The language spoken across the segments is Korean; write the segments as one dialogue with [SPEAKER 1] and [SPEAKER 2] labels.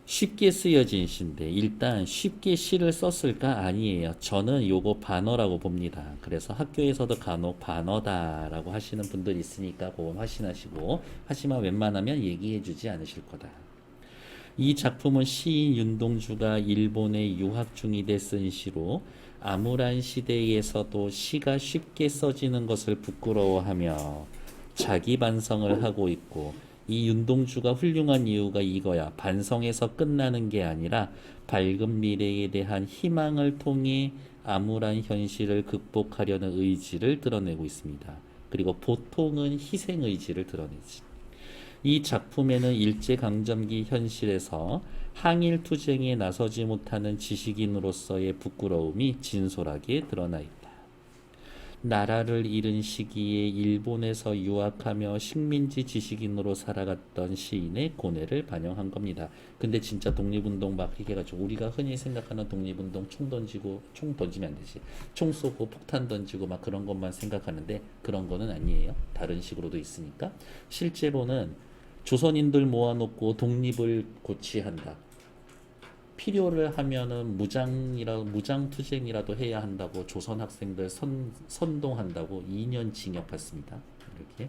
[SPEAKER 1] 쉽게 쓰여진 시인데 일단 쉽게 시를 썼을까? 아니에요. 저는 요거 반어라고 봅니다. 그래서 학교에서도 간혹 반어다라고 하시는 분들이 있으니까 그건 확신하시고, 하지만 웬만하면 얘기해 주지 않으실 거다. 이 작품은 시인 윤동주가 일본에 유학 중이돼 쓴 시로 암울한 시대에서도 시가 쉽게 써지는 것을 부끄러워하며 자기 반성을 하고 있고, 이 윤동주가 훌륭한 이유가 이거야. 반성에서 끝나는 게 아니라 밝은 미래에 대한 희망을 통해 암울한 현실을 극복하려는 의지를 드러내고 있습니다. 그리고 보통은 희생 의지를 드러내지. 이 작품에는 일제강점기 현실에서 항일 투쟁에 나서지 못하는 지식인으로서의 부끄러움이 진솔하게 드러나 있다. 나라를 잃은 시기에 일본에서 유학하며 식민지 지식인으로 살아갔던 시인의 고뇌를 반영한 겁니다. 근데 진짜 독립운동 막 이렇게 해가지고 우리가 흔히 생각하는 독립운동 총 던지고, 총 던지면 안 되지, 총 쏘고 폭탄 던지고 막 그런 것만 생각하는데 그런 거는 아니에요. 다른 식으로도 있으니까. 실제로는 조선인들 모아놓고 독립을 고취한다, 필요를 하면은 무장 투쟁이라도 해야 한다고 조선 학생들 선동한다고 2년 징역했습니다. 이렇게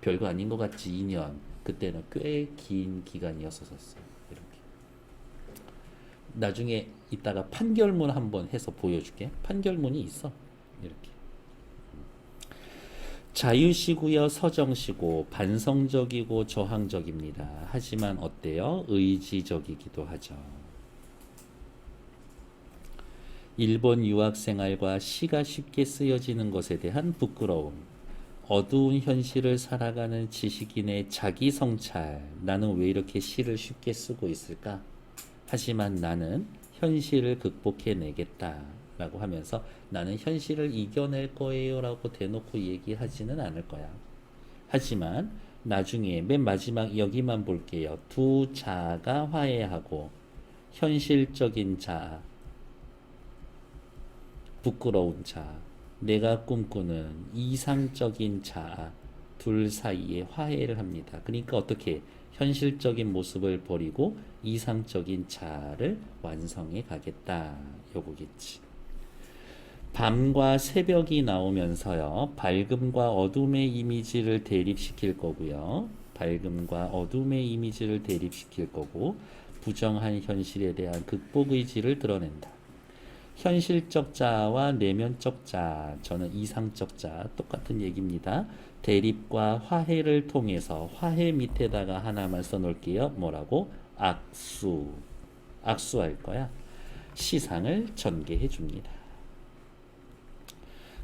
[SPEAKER 1] 별거 아닌 것 같지. 2년 그때는 꽤 긴 기간이었었어요. 이렇게 나중에 이따가 판결문 한번 해서 보여줄게. 판결문이 있어. 이렇게 자유시고요, 서정시고 반성적이고 저항적입니다. 하지만 어때요? 의지적이기도 하죠. 일본 유학 생활과 시가 쉽게 쓰여지는 것에 대한 부끄러움, 어두운 현실을 살아가는 지식인의 자기 성찰, 나는 왜 이렇게 시를 쉽게 쓰고 있을까? 하지만 나는 현실을 극복해내겠다 라고 하면서 나는 현실을 이겨낼 거예요 라고 대놓고 얘기하지는 않을 거야. 하지만 나중에 맨 마지막 여기만 볼게요. 두 자아가 화해하고 현실적인 자아, 부끄러운 자아, 내가 꿈꾸는 이상적인 자아, 둘 사이에 화해를 합니다. 그러니까 어떻게 현실적인 모습을 버리고 이상적인 자아를 완성해 가겠다, 요거겠지. 밤과 새벽이 나오면서요, 밝음과 어둠의 이미지를 대립시킬 거고요. 밝음과 어둠의 이미지를 대립시킬 거고, 부정한 현실에 대한 극복 의지를 드러낸다. 현실적 자와 내면적 자, 저는 이상적 자, 똑같은 얘기입니다. 대립과 화해를 통해서, 화해 밑에다가 하나만 써놓을게요. 뭐라고? 악수. 악수할 거야. 시상을 전개해 줍니다.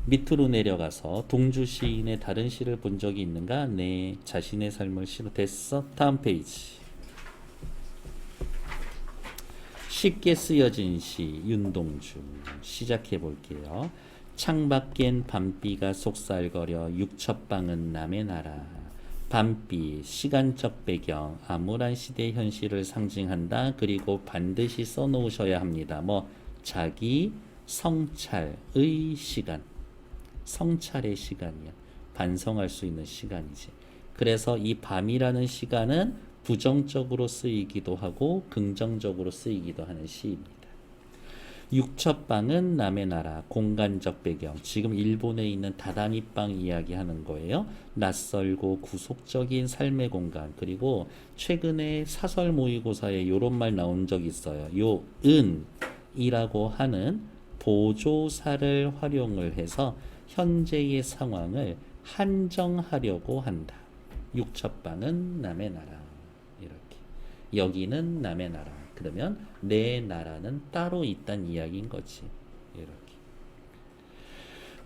[SPEAKER 1] 밑으로 내려가서 동주 시인의 다른 시를 본 적이 있는가? 네, 자신의 삶을 시로 됐어. 다음 페이지. 쉽게 쓰여진 시 윤동주 시작해 볼게요. 창밖엔 밤비가 속살거려 육첩방은 남의 나라. 밤비 시간적 배경 암울한 시대 현실을 상징한다. 그리고 반드시 써놓으셔야 합니다. 뭐 자기 성찰의 시간, 성찰의 시간이야. 반성할 수 있는 시간이지. 그래서 이 밤이라는 시간은 부정적으로 쓰이기도 하고 긍정적으로 쓰이기도 하는 시입니다. 육첩방은 남의 나라, 공간적 배경. 지금 일본에 있는 다다미방 이야기하는 거예요. 낯설고 구속적인 삶의 공간. 그리고 최근에 사설 모의고사에 이런 말 나온 적 있어요. 요 은이라고 하는 보조사를 활용을 해서 현재의 상황을 한정하려고 한다. 육첩방은 남의 나라. 이렇게 여기는 남의 나라. 그러면 내 나라는 따로 있단 이야기인 거지. 이렇게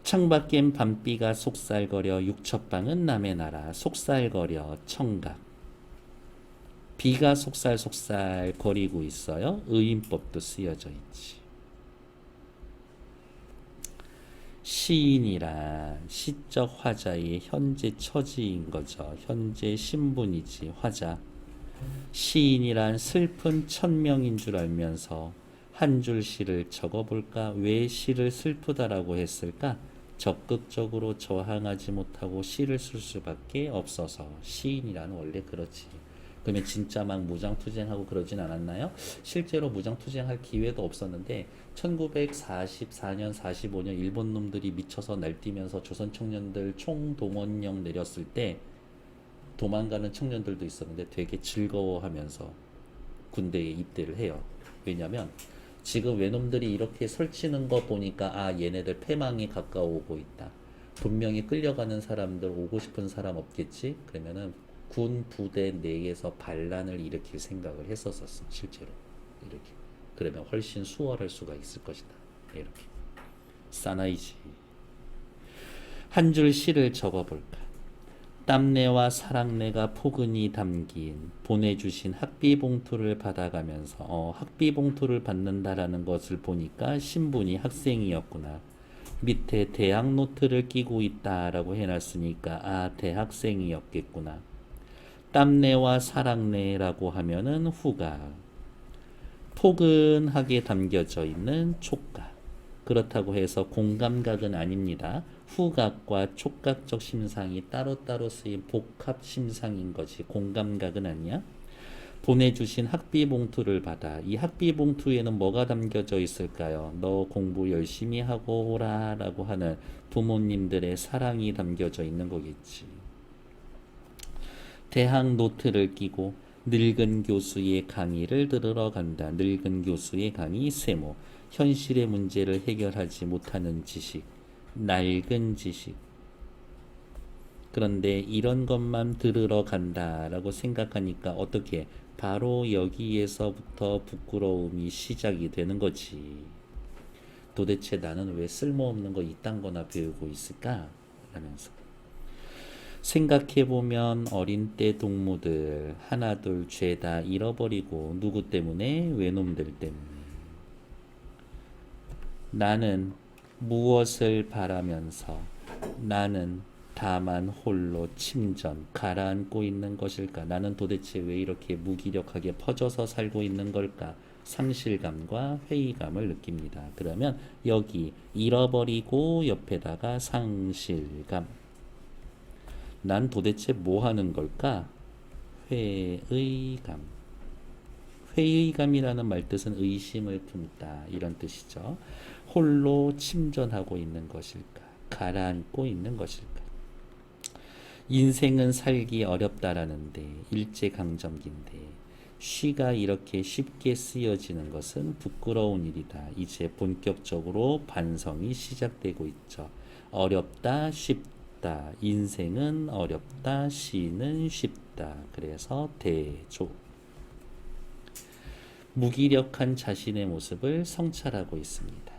[SPEAKER 1] 창밖엔 밤비가 속살거려 육첩방은 남의 나라. 속살거려 청각. 비가 속살속살 거리고 있어요. 의인법도 쓰여져 있지. 시인이란 시적 화자의 현재 처지인 거죠. 현재 신분이지, 화자. 시인이란 슬픈 천명인 줄 알면서 한 줄 시를 적어볼까? 왜 시를 슬프다라고 했을까? 적극적으로 저항하지 못하고 시를 쓸 수밖에 없어서. 시인이란 원래 그렇지. 그러면 진짜 막 무장투쟁하고 그러진 않았나요? 실제로 무장투쟁할 기회도 없었는데 1944년, 45년 일본 놈들이 미쳐서 날뛰면서 조선 청년들 총동원령 내렸을 때 도망가는 청년들도 있었는데 되게 즐거워하면서 군대에 입대를 해요. 왜냐면 지금 외놈들이 이렇게 설치는 거 보니까 아 얘네들 패망이 가까워오고 있다. 분명히 끌려가는 사람들 오고 싶은 사람 없겠지? 그러면은 군 부대 내에서 반란을 일으킬 생각을 했었었어. 실제로 이렇게. 그러면 훨씬 수월할 수가 있을 것이다. 이렇게. 사나이지. 한 줄 시를 적어볼까? 땀내와 사랑내가 포근히 담긴 보내주신 학비 봉투를 받아가면서 학비 봉투를 받는다라는 것을 보니까 신분이 학생이었구나. 밑에 대학 노트를 끼고 있다라고 해놨으니까 아 대학생이었겠구나. 땀내와 사랑내라고 하면은 후각, 포근하게 담겨져 있는 촉각. 그렇다고 해서 공감각은 아닙니다. 후각과 촉각적 심상이 따로따로 쓰인 복합 심상인 것이 공감각은 아니야. 보내주신 학비 봉투를 받아. 이 학비 봉투에는 뭐가 담겨져 있을까요? 너 공부 열심히 하고 오라 라고 하는 부모님들의 사랑이 담겨져 있는 거겠지. 대학 노트를 끼고 늙은 교수의 강의를 들으러 간다. 늙은 교수의 강의 세모. 현실의 문제를 해결하지 못하는 지식. 낡은 지식. 그런데 이런 것만 들으러 간다라고 생각하니까 어떻게 바로 여기에서부터 부끄러움이 시작이 되는 거지. 도대체 나는 왜 쓸모없는 거 이딴 거나 배우고 있을까? 라면서. 생각해보면 어린 때 동무들 하나둘 죄다 잃어버리고 누구 때문에? 외놈들 때문에. 나는 무엇을 바라면서 나는 다만 홀로 침전 가라앉고 있는 것일까? 나는 도대체 왜 이렇게 무기력하게 퍼져서 살고 있는 걸까? 상실감과 회의감을 느낍니다. 그러면 여기 잃어버리고 옆에다가 상실감. 난 도대체 뭐 하는 걸까? 회의감. 회의감이라는 말뜻은 의심을 품다 이런 뜻이죠. 홀로 침전하고 있는 것일까? 가라앉고 있는 것일까? 인생은 살기 어렵다라는데 일제강점기인데 쉬가 이렇게 쉽게 쓰여지는 것은 부끄러운 일이다. 이제 본격적으로 반성이 시작되고 있죠. 어렵다, 쉽다. 인생은 어렵다, 시는 쉽다. 그래서 대조. 무기력한 자신의 모습을 성찰하고 있습니다.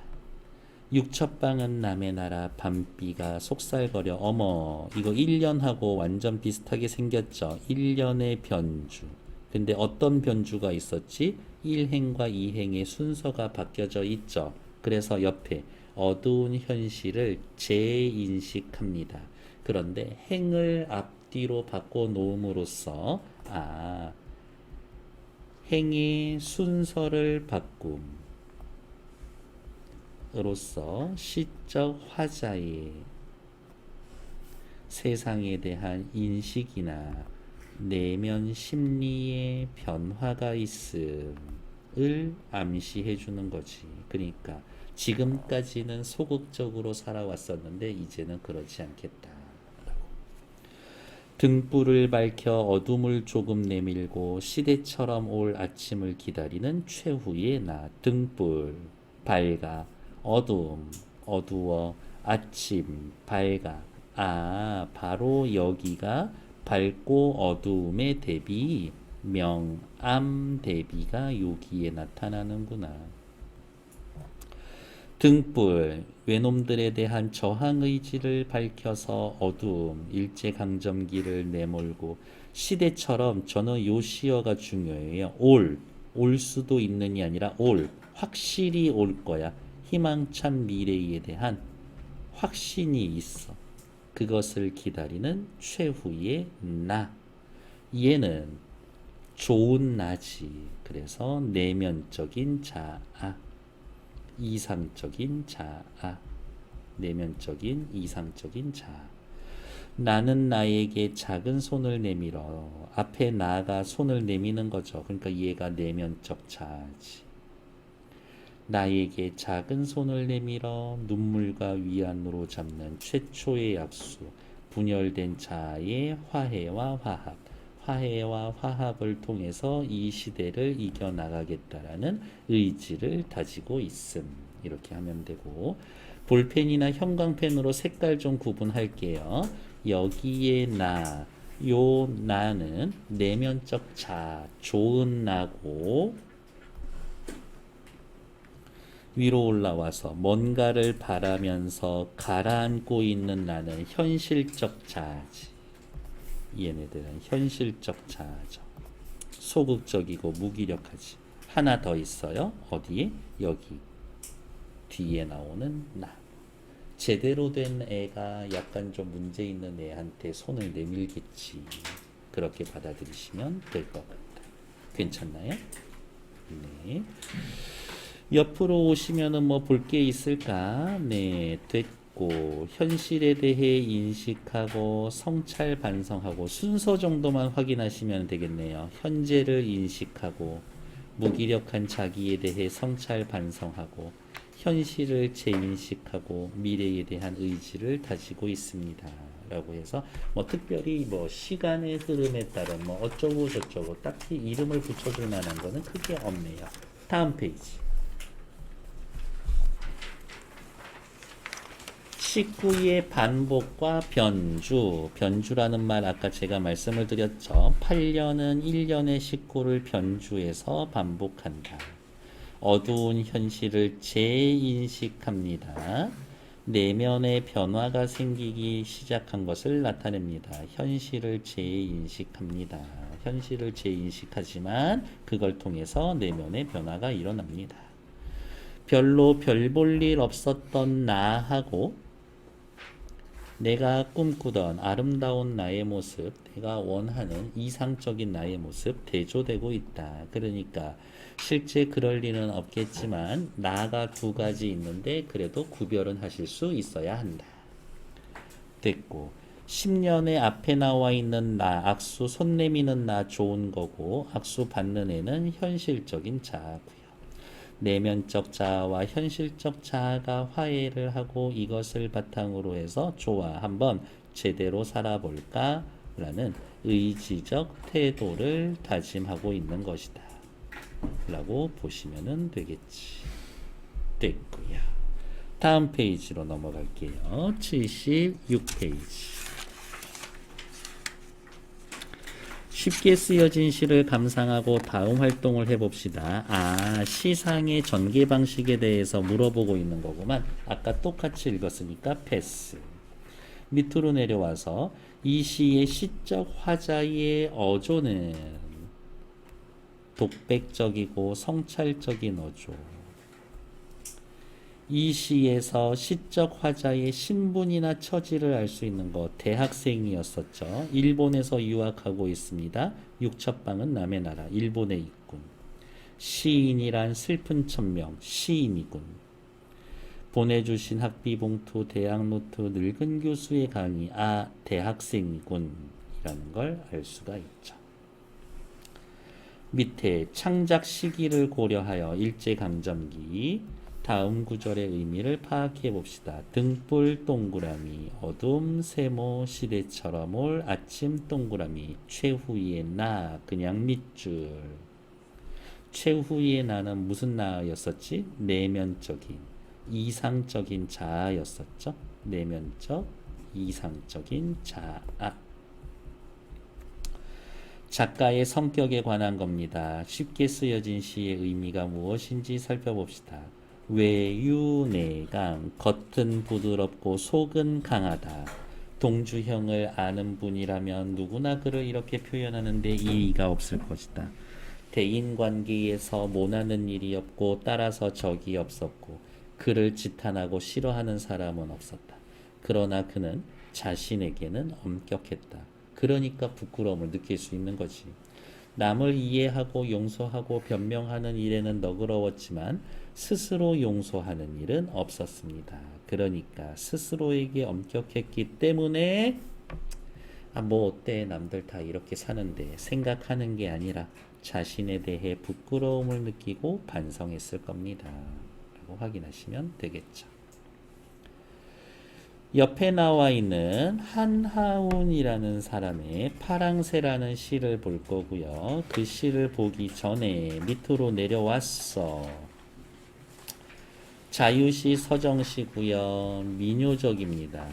[SPEAKER 1] 육첩방은 남의 나라 밤비가 속살거려. 어머 이거 1년하고 완전 비슷하게 생겼죠. 1년의 변주. 근데 어떤 변주가 있었지? 1행과 2행의 순서가 바뀌어져 있죠. 그래서 옆에 어두운 현실을 재인식합니다. 그런데 행을 앞뒤로 바꿔 놓음으로써 행의 순서를 바꿈으로써 시적 화자의 세상에 대한 인식이나 내면 심리의 변화가 있음을 암시해 주는 거지. 그러니까 지금까지는 소극적으로 살아왔었는데 이제는 그렇지 않겠다. 등불을 밝혀 어둠을 조금 내밀고 시대처럼 올 아침을 기다리는 최후의 나. 등불 밝아, 어둠 어두워, 아침 밝아. 바로 여기가 밝고 어두움의 대비, 명암 대비가 여기에 나타나는구나. 등불, 외놈들에 대한 저항 의지를 밝혀서 어두움, 일제강점기를 내몰고 시대처럼 저는 요 시어가 중요해요. 올 수도 있는이 아니라 확실히 올 거야. 희망찬 미래에 대한 확신이 있어. 그것을 기다리는 최후의 나. 얘는 좋은 나지. 그래서 내면적인 자아. 이상적인 자아, 내면적인 이상적인 자아. 나는 나에게 작은 손을 내밀어. 앞에 나가 손을 내미는 거죠. 그러니까 얘가 내면적 자아지. 나에게 작은 손을 내밀어 눈물과 위안으로 잡는 최초의 약수. 분열된 자아의 화해와 화합. 화해와 화합을 통해서 이 시대를 이겨나가겠다라는 의지를 다지고 있음. 이렇게 하면 되고, 볼펜이나 형광펜으로 색깔 좀 구분할게요. 여기에 요 나는 내면적 자, 좋은 나고, 위로 올라와서 뭔가를 바라면서 가라앉고 있는 나는 현실적 자아지. 얘네들은 현실적 자아죠. 소극적이고 무기력하지. 하나 더 있어요. 어디에? 여기 뒤에 나오는 나. 제대로 된 애가 약간 좀 문제 있는 애한테 손을 내밀겠지. 그렇게 받아들이시면 될 것 같아요. 괜찮나요? 네. 옆으로 오시면은 뭐 볼 게 있을까? 네, 됐고 현실에 대해 인식하고 성찰 반성하고 순서 정도만 확인하시면 되겠네요. 현재를 인식하고 무기력한 자기에 대해 성찰 반성하고 현실을 재인식하고 미래에 대한 의지를 다지고 있습니다. 라고 해서 뭐 특별히 뭐 시간의 흐름에 따른 뭐 어쩌고 저쩌고 딱히 이름을 붙여줄 만한 거는 크게 없네요. 다음 페이지. 19의 반복과 변주. 변주라는 말 아까 제가 말씀을 드렸죠. 8년은 1년의 19를 변주해서 반복한다. 어두운 현실을 재인식합니다. 내면의 변화가 생기기 시작한 것을 나타냅니다. 현실을 재인식합니다. 현실을 재인식하지만 그걸 통해서 내면의 변화가 일어납니다. 별로 별 볼 일 없었던 나하고 내가 꿈꾸던 아름다운 나의 모습, 내가 원하는 이상적인 나의 모습 대조되고 있다. 그러니까 실제 그럴 리는 없겠지만 나가 두 가지 있는데 그래도 구별은 하실 수 있어야 한다. 됐고 10년에 앞에 나와 있는 나, 악수 손 내미는 나 좋은 거고 악수 받는 애는 현실적인 자아고요. 내면적 자아와 현실적 자아가 화해를 하고 이것을 바탕으로 해서 좋아 한번 제대로 살아볼까 라는 의지적 태도를 다짐하고 있는 것이다 라고 보시면 되겠지. 됐고요. 다음 페이지로 넘어갈게요. 76페이지. 쉽게 쓰여진 시를 감상하고 다음 활동을 해봅시다. 시상의 전개 방식에 대해서 물어보고 있는 거구만. 아까 똑같이 읽었으니까 패스. 밑으로 내려와서 이 시의 시적 화자의 어조는 독백적이고 성찰적인 어조. 이 시에서 시적 화자의 신분이나 처지를 알 수 있는 것, 대학생이었었죠. 일본에서 유학하고 있습니다. 육첩방은 남의 나라, 일본에 있군. 시인이란 슬픈 천명, 시인이군. 보내주신 학비봉투, 대학노트, 늙은 교수의 강의, 대학생이군. 이라는 걸 알 수가 있죠. 밑에 창작 시기를 고려하여 일제강점기, 다음 구절의 의미를 파악해 봅시다. 등불 동그라미, 어둠 세모 시대처럼 올 아침 동그라미, 최후의 나, 그냥 밑줄. 최후의 나는 무슨 나였었지? 내면적인, 이상적인 자아였었죠. 내면적, 이상적인 자아. 작가의 성격에 관한 겁니다. 쉽게 쓰여진 시의 의미가 무엇인지 살펴봅시다. 외유내강, 겉은 부드럽고 속은 강하다. 동주형을 아는 분이라면 누구나 그를 이렇게 표현하는데 이의가 없을 것이다. 대인관계에서 모나는 일이 없고 따라서 적이 없었고 그를 지탄하고 싫어하는 사람은 없었다. 그러나 그는 자신에게는 엄격했다. 그러니까 부끄러움을 느낄 수 있는 거지. 남을 이해하고 용서하고 변명하는 일에는 너그러웠지만 스스로 용서하는 일은 없었습니다. 그러니까 스스로에게 엄격했기 때문에 아, 뭐 어때? 남들 다 이렇게 사는데 생각하는 게 아니라 자신에 대해 부끄러움을 느끼고 반성했을 겁니다. 라고 확인하시면 되겠죠. 옆에 나와 있는 한하운이라는 사람의 파랑새라는 시를 볼 거고요. 그 시를 보기 전에 밑으로 내려왔어. 자유시 서정시고요. 민요적입니다.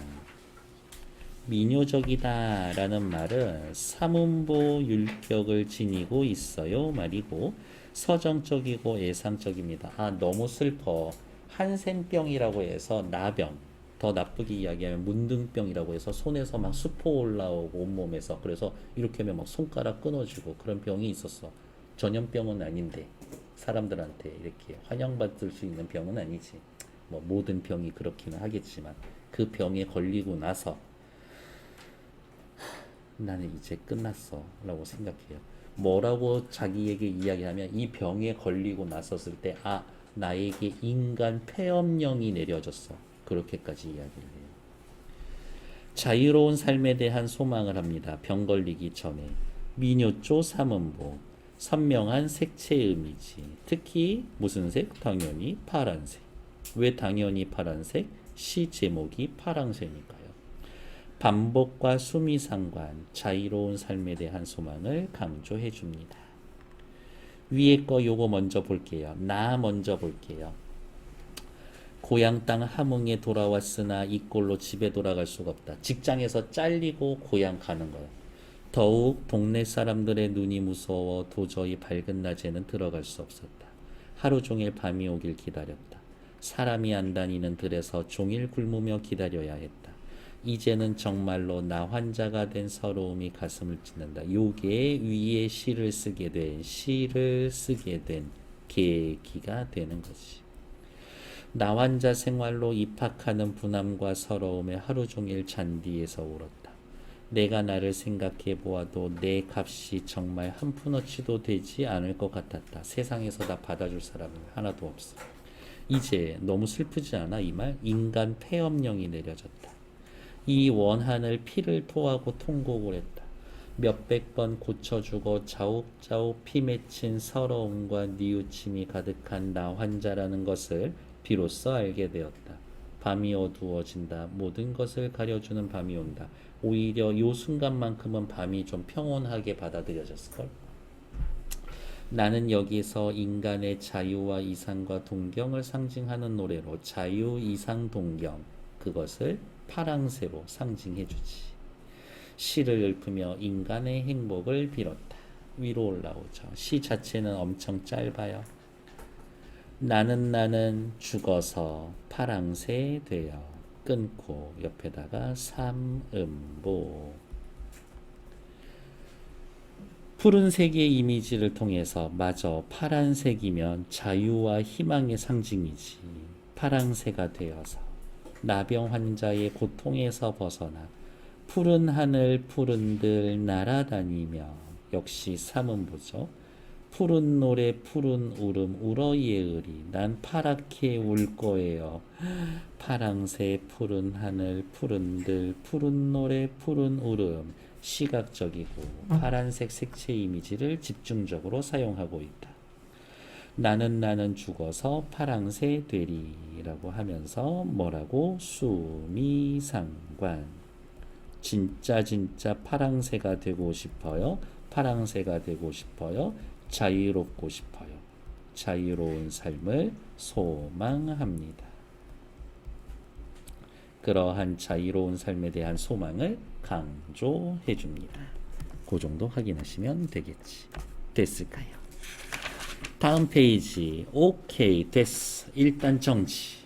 [SPEAKER 1] 민요적이다 라는 말은 사문보 율격을 지니고 있어요 말이고 서정적이고 애상적입니다. 아 너무 슬퍼. 한센병이라고 해서 나병, 더 나쁘게 이야기하면 문둥병이라고 해서 손에서 막 수포 올라오고 온몸에서, 그래서 이렇게 하면 막 손가락 끊어지고 그런 병이 있었어. 전염병은 아닌데 사람들한테 이렇게 환영받을 수 있는 병은 아니지. 뭐 모든 병이 그렇기는 하겠지만 그 병에 걸리고 나서 나는 이제 끝났어 라고 생각해요. 뭐라고 자기에게 이야기하면 이 병에 걸리고 났었을 때 아 나에게 인간 폐업령이 내려졌어, 그렇게까지 이야기를 해요. 자유로운 삶에 대한 소망을 합니다. 병 걸리기 전에. 민요조 삼음보 선명한 색채의 이미지, 특히 무슨 색? 당연히 파란색. 왜 당연히 파란색? 시 제목이 파랑새니까요. 반복과 수미상관, 자유로운 삶에 대한 소망을 강조해 줍니다. 위에 거 요거 먼저 볼게요. 나 먼저 볼게요. 고향 땅 함흥에 돌아왔으나 이 꼴로 집에 돌아갈 수가 없다. 직장에서 잘리고 고향 가는 거예요. 더욱 동네 사람들의 눈이 무서워 도저히 밝은 낮에는 들어갈 수 없었다. 하루 종일 밤이 오길 기다렸다. 사람이 안 다니는 들에서 종일 굶으며 기다려야 했다. 이제는 정말로 나 환자가 된 서러움이 가슴을 찢는다. 요게 위에 시를 쓰게 된 계기가 되는 것이. 나 환자 생활로 입학하는 분함과 서러움에 하루 종일 잔디에서 울었다. 내가 나를 생각해 보아도 내 값이 정말 한 푼어치도 되지 않을 것 같았다. 세상에서 나 받아줄 사람은 하나도 없어. 이제 너무 슬프지 않아? 이 말? 인간 폐업령이 내려졌다. 이 원한을 피를 토하고 통곡을 했다. 몇백 번 고쳐주고 자욱자욱 피 맺힌 서러움과 뉘우침이 가득한 나 환자라는 것을 비로소 알게 되었다. 밤이 어두워진다. 모든 것을 가려주는 밤이 온다. 오히려 요 순간만큼은 밤이 좀 평온하게 받아들여졌을걸? 나는 여기서 인간의 자유와 이상과 동경을 상징하는 노래로 자유, 이상, 동경, 그것을 파랑새로 상징해 주지. 시를 읊으며 인간의 행복을 빌었다. 위로 올라오죠. 시 자체는 엄청 짧아요. 나는 죽어서 파랑새 되어, 끊고 옆에다가 삼음보. 푸른색의 이미지를 통해서 마저 파란색이면 자유와 희망의 상징이지. 파랑새가 되어서 나병 환자의 고통에서 벗어나 푸른 하늘 푸른들 날아다니며, 역시 삼음보죠. 푸른 노래 푸른 울음 울어 예으리 난 파랗게 울 거예요. 파랑새 푸른 하늘 푸른들 푸른 노래 푸른 울음, 시각적이고 파란색 색채 이미지를 집중적으로 사용하고 있다. 나는 죽어서 파랑새 되리라고 하면서 뭐라고? 수미상관. 진짜 파랑새가 되고 싶어요. 파랑새가 되고 싶어요. 자유롭고 싶어요. 자유로운 삶을 소망합니다. 그러한 자유로운 삶에 대한 소망을 강조해 줍니다. 그 정도 확인하시면 되겠지. 됐을까요? 다음 페이지. 오케이, 됐어. 일단 정지.